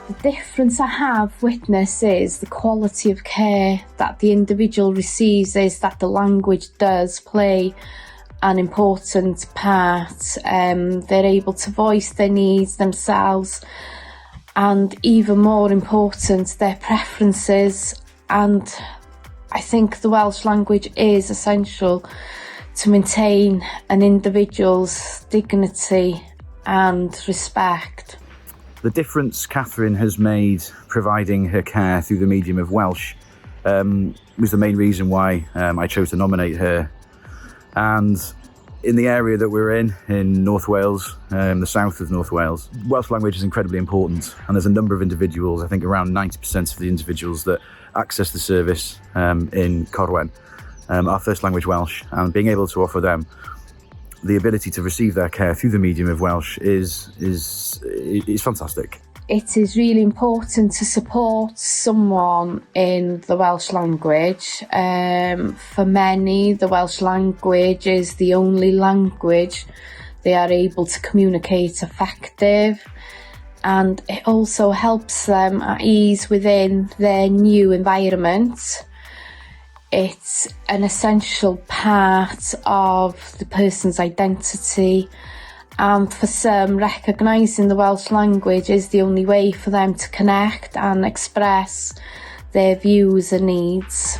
The difference I have witnessed is the quality of care that the individual receives, is that the language does play an important part. They're able to voice their needs themselves, and even more important, their preferences. And I think the Welsh language is essential to maintain an individual's dignity and respect. The difference Catherine has made providing her care through the medium of Welsh was the main reason why I chose to nominate her. And in the area that we're in North Wales, the south of North Wales, Welsh language is incredibly important. And there's a number of individuals, I think around 90% of the individuals that access the service in Corwen are first language Welsh, and being able to offer them the ability to receive their care through the medium of Welsh is fantastic. It is really important to support someone in the Welsh language. For many, the Welsh language is the only language they are able to communicate effective, and it also helps them at ease within their new environment. It's an essential part of the person's identity, and for some, recognising the Welsh language is the only way for them to connect and express their views and needs.